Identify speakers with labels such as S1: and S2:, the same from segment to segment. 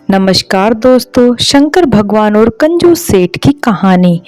S1: नमस्कार दोस्तों, शंकर भगवान और कंजूस सेठ की कहानी।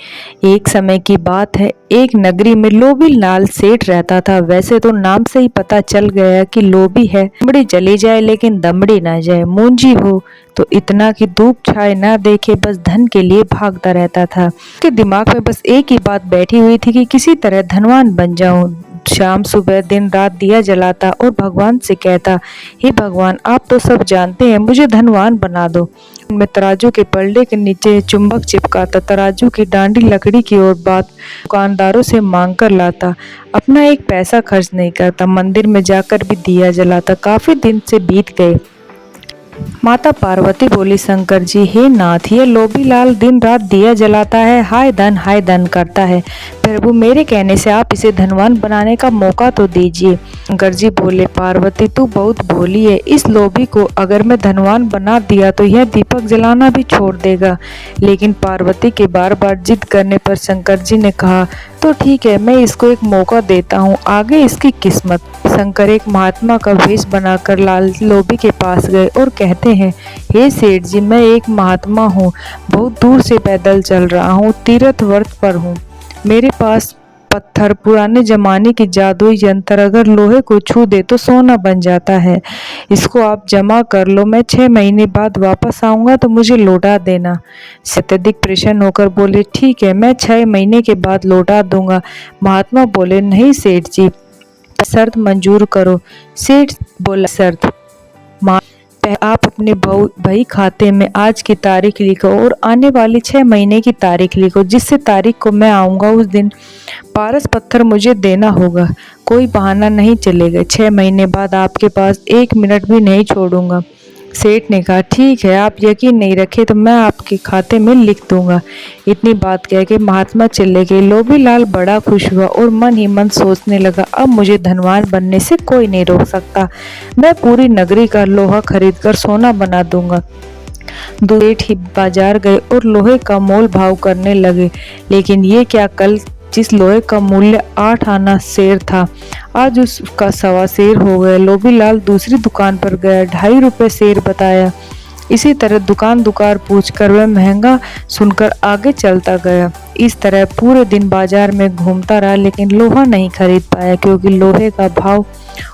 S1: एक समय की बात है, एक नगरी में लोभी लाल सेठ रहता था। वैसे तो नाम से ही पता चल गया कि लोभी है, दमड़ी चली जाए लेकिन दमड़ी ना जाए। मुंजी हो तो इतना कि धूप छाए ना देखे, बस धन के लिए भागता रहता था। उसके दिमाग में बस एक ही बात बैठी हुई थी कि किसी तरह धनवान बन जाऊं। शाम सुबह दिन रात दिया जलाता और भगवान से कहता, हे भगवान, आप तो सब जानते हैं, मुझे धनवान बना दो। मैं तराजू के पलड़े के नीचे चुंबक चिपकाता, तराजू की डांडी लकड़ी की ओर बात दुकानदारों से मांग कर लाता। अपना एक पैसा खर्च नहीं करता, मंदिर में जाकर भी दिया जलाता। काफी दिन से बीत गए। माता पार्वती बोली, शंकर जी, हे नाथ, ये लोभी लाल दिन रात दिया जलाता है, हाय धन करता है। प्रभु, मेरे कहने से आप इसे धनवान बनाने का मौका तो दीजिए। शंकर जी बोले, पार्वती, तू बहुत भोली है। इस लोभी को अगर मैं धनवान बना दिया तो यह दीपक जलाना भी छोड़ देगा। लेकिन पार्वती के बार बार जिद करने पर शंकर जी ने कहा, तो ठीक है, मैं इसको एक मौका देता हूँ, आगे इसकी किस्मत। शंकर एक महात्मा का वेश बनाकर लाल लोभी के पास गए और कहते हैं, हे सेठ जी, मैं एक महात्मा हूँ, बहुत दूर से पैदल चल रहा हूँ, तीर्थ व्रत पर हूँ। मेरे पास पत्थर, पुराने जमाने की जादुई यंत्र, अगर लोहे को छू दे तो सोना बन जाता है। इसको आप जमा कर लो, मैं 6 महीने बाद वापस आऊंगा तो मुझे लौटा देना। अत्यधिक प्रसन्न होकर बोले, ठीक है, मैं 6 महीने के बाद लौटा दूंगा। महात्मा बोले, नहीं सेठ जी, शर्त मंजूर करो। सेठ बोला, शर्त? आप अपने बही खाते में आज की तारीख लिखो और आने वाली 6 महीने की तारीख लिखो। जिससे तारीख को मैं आऊँगा उस दिन पारस पत्थर मुझे देना होगा। कोई बहाना नहीं चलेगा। 6 महीने बाद आपके पास 1 मिनट भी नहीं छोड़ूंगा। सेठ ने कहा, ठीक है, आप यकीन नहीं रखे तो मैं आपके खाते में लिख दूंगा। इतनी बात कह के महात्मा चले गए। लोभी लाल बड़ा खुश हुआ और मन ही मन सोचने लगा, अब मुझे धनवान बनने से कोई नहीं रोक सकता। मैं पूरी नगरी का लोहा खरीद कर सोना बना दूंगा। सेठ ही बाजार गए और लोहे का मोल भाव करने लगे। लेकिन ये क्या, कल जिस लोहे का मूल्य 8 आना शेर था, आज उसका 1.25 शेर हो गया। लोभी लाल दूसरी दुकान पर गया, 2.5 रुपये शेर बताया। इसी तरह दुकान पूछकर वह महंगा सुनकर आगे चलता गया। इस तरह पूरे दिन बाजार में घूमता रहा, लेकिन लोहा नहीं खरीद पाया, क्योंकि लोहे का भाव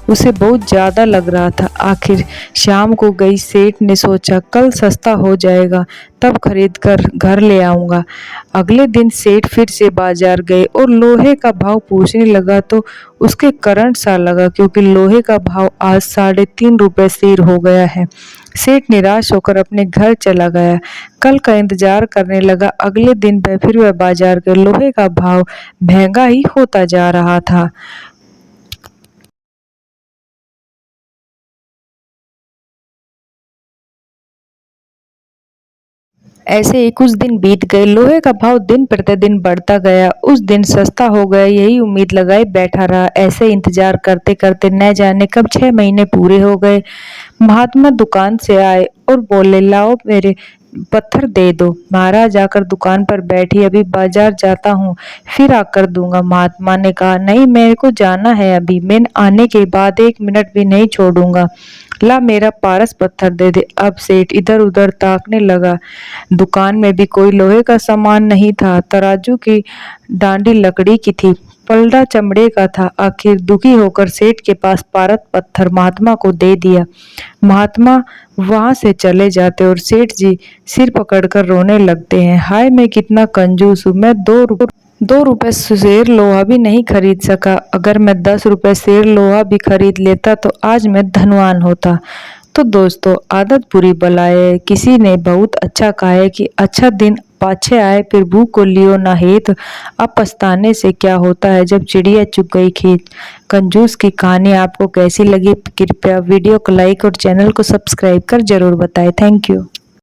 S1: उसे बहुत ज्यादा लग रहा था। आखिर शाम को गई। सेठ ने सोचा, कल सस्ता हो जाएगा, तब खरीद कर घर ले आऊंगा। अगले दिन सेठ फिर से बाजार गए और लोहे का भाव पूछने लगा तो उसके करंट सा लगा, क्योंकि लोहे का भाव आज 3.5 रुपये शेर हो गया है। सेठ निराश होकर अपने घर चला गया। कल का इंतजार करने लगा। अगले दिन फिर वह बाजार गए। लोहे का भाव महंगा ही होता जा रहा था। ऐसे ही कुछ दिन बीत गए। लोहे का भाव दिन प्रतिदिन बढ़ता गया। उस दिन सस्ता हो गया, यही उम्मीद लगाए बैठा रहा। ऐसे इंतजार करते करते न जाने कब 6 महीने पूरे हो गए। महात्मा दुकान से आए और बोले, लाओ मेरे पत्थर दे दो। महाराज आकर दुकान पर बैठी, अभी बाजार जाता हूँ, फिर आकर दूंगा। महात्मा ने कहा, नहीं, मेरे को जाना है अभी, मैं आने के बाद 1 मिनट भी नहीं छोड़ूंगा। ला मेरा पारस पत्थर दे दे। अब सेठ इधर उधर ताकने लगा। दुकान में भी कोई लोहे का सामान नहीं था। तराजू की डांडी लकड़ी की थी, पलड़ा चमड़े का था। आखिर दुखी होकर सेठ के पास पारस पत्थर महात्मा को दे दिया। महात्मा वहां से चले जाते और सेठ जी सिर पकड़कर रोने लगते हैं। हाय, मैं कितना कंजूस हूँ, मैं 2 रुपए शेर लोहा भी नहीं खरीद सका। अगर मैं 10 रुपए शेर लोहा भी खरीद लेता तो आज मैं धनवान होता। तो दोस्तों, आदत बुरी बलाए है। किसी ने बहुत अच्छा कहा है कि अच्छा दिन पाछे आए फिर भूख को लियो ना हेत। अब पछताने से क्या होता है, जब चिड़िया चुग गई खेत। कंजूस की कहानी आपको कैसी लगी? कृपया वीडियो को लाइक और चैनल को सब्सक्राइब कर जरूर बताएं। Thank you.